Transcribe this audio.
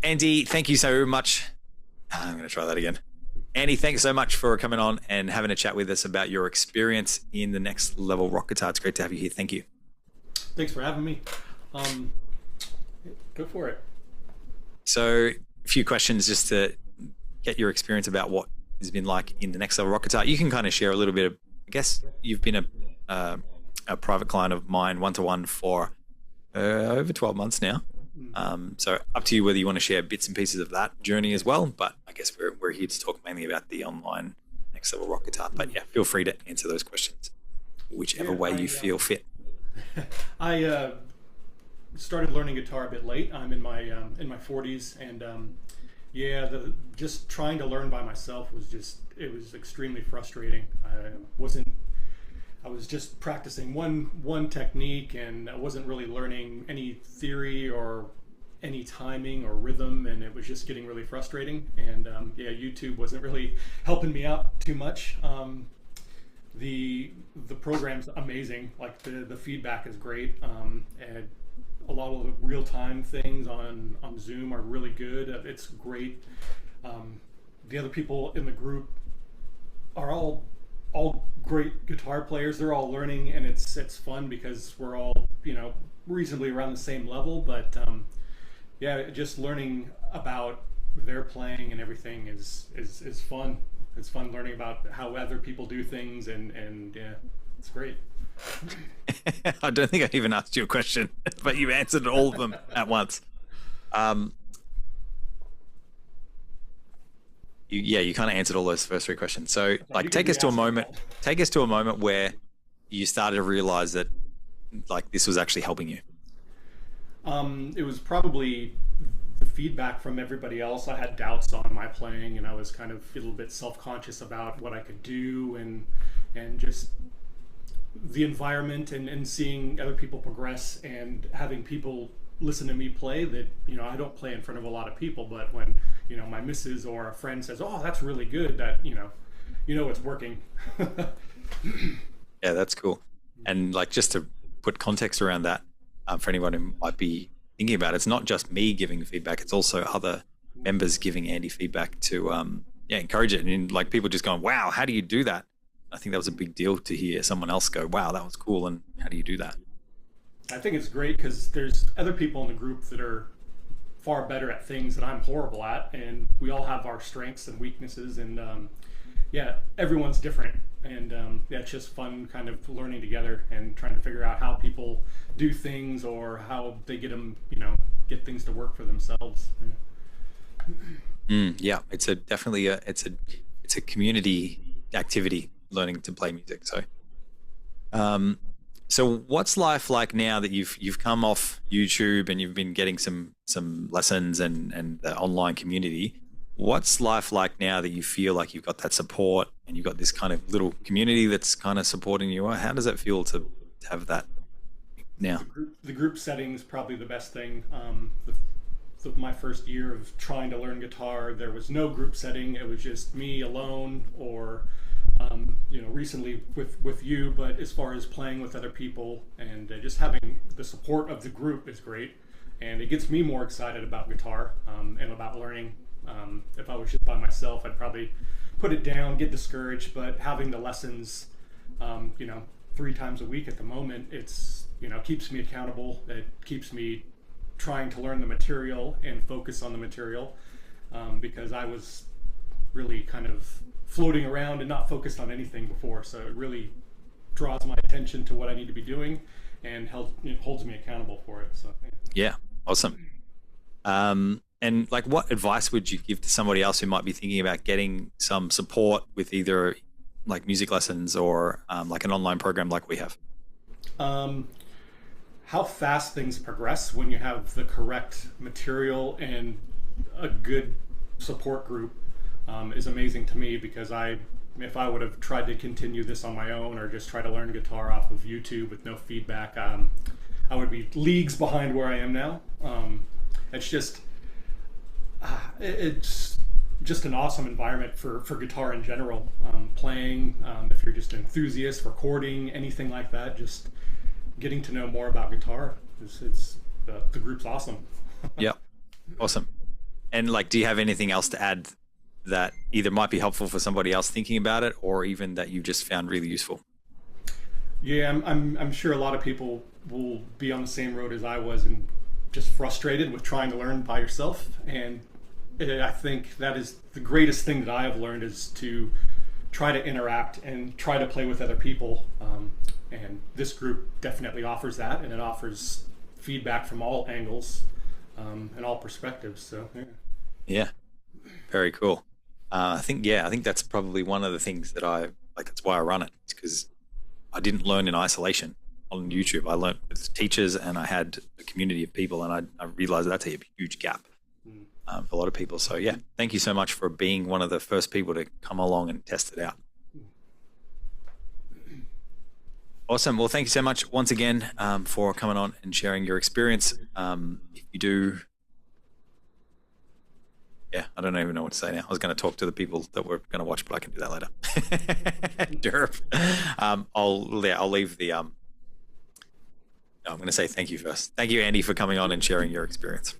Andy, thank you so much. I'm going to try that again. Andy, thanks so much for coming on and having a chat with us about your experience in the Next Level Rock Guitar. It's great to have you here. Thank you. Thanks for having me. Um, Go for it. So, a few questions just to get your experience about what has been like in the Next Level Rock Guitar. You can kind of share a little bit of, I guess you've been uh, a private client of mine, one-to-one for over 12 months now. So up to you whether you want to share bits and pieces of that journey as well. But I guess we're here to talk mainly about the online Next Level Rock Guitar. But yeah, feel free to answer those questions whichever way you feel fit. I started learning guitar a bit late. I'm in my 40s, and just trying to learn by myself it was extremely frustrating. I was just practicing one technique, and I wasn't really learning any theory or any timing or rhythm, and it was just getting really frustrating. And YouTube wasn't really helping me out too much. The program's amazing. Like the feedback is great, and a lot of the real time things on Zoom are really good. It's great. The other people in the group are all great guitar players. They're all learning, and it's fun because we're all reasonably around the same level. But just learning about their playing and everything is fun. It's fun learning about how other people do things, and yeah, it's great. I don't think I even asked you a question, but you answered all of them at once. You kind of answered all those first three questions. So like, take us to a moment where you started to realize that like this was actually helping you. It was probably the feedback from everybody else. I had doubts on my playing, and I was kind of a little bit self-conscious about what I could do, and just the environment, and seeing other people progress, and having people listen to me play. That I don't play in front of a lot of people, but when my missus or a friend says, "Oh, that's really good," that it's working. Yeah, that's cool. And like, just to put context around that, for anyone who might be thinking about it, it's not just me giving feedback, it's also other members giving Andy feedback to encourage it. And like, people just going, "Wow, how do you do that?" I think that was a big deal to hear someone else go, "Wow, that was cool, and how do you do that?" I think it's great because there's other people in the group that are far better at things that I'm horrible at, and we all have our strengths and weaknesses, and everyone's different, and it's just fun kind of learning together and trying to figure out how people do things, or how they get things to work for themselves. Yeah, it's a community activity, learning to play music. So what's life like now that you've come off YouTube and you've been getting some lessons and the online community? What's life like now that you feel like you've got that support and you've got this kind of little community that's kind of supporting you? How does it feel to have that now? The group setting is probably the best thing. My first year of trying to learn guitar, there was no group setting. It was just me alone, or recently with you. But as far as playing with other people, and just having the support of the group is great, and it gets me more excited about guitar, and about learning. If I was just by myself, I'd probably put it down, get discouraged. But having the lessons, 3 times a week at the moment, it's keeps me accountable. It keeps me trying to learn the material and focus on the material, because I was really kind of floating around and not focused on anything before. So it really draws my attention to what I need to be doing, and holds me accountable for it. So Yeah, awesome. And like, what advice would you give to somebody else who might be thinking about getting some support with either like music lessons or like an online program like we have? How fast things progress when you have the correct material and a good support group is amazing to me, because if I would have tried to continue this on my own, or just try to learn guitar off of YouTube with no feedback, I would be leagues behind where I am now. It's just an awesome environment for guitar in general. Playing, if you're just an enthusiast, recording, anything like that, just getting to know more about guitar. The group's awesome. Yeah, awesome. And like, do you have anything else to add that either might be helpful for somebody else thinking about it, or even that you just found really useful? Yeah, I'm sure a lot of people will be on the same road as I was and just frustrated with trying to learn by yourself. And I think that is the greatest thing that I have learned, is to try to interact and try to play with other people. And this group definitely offers that, and it offers feedback from all angles and all perspectives. So Yeah, very cool. I think that's probably one of the things that I like. That's why I run it, because I didn't learn in isolation on YouTube. I learned with teachers, and I had a community of people, and I realized that's a huge gap for a lot of people. So yeah, thank you so much for being one of the first people to come along and test it out. Awesome. Well, thank you so much once again for coming on and sharing your experience. If you do, I don't even know what to say now. I was going to talk to the people that were going to watch, but I can do that later. Derp. I'll leave the. No, I'm going to say thank you first. Thank you, Andy, for coming on and sharing your experience.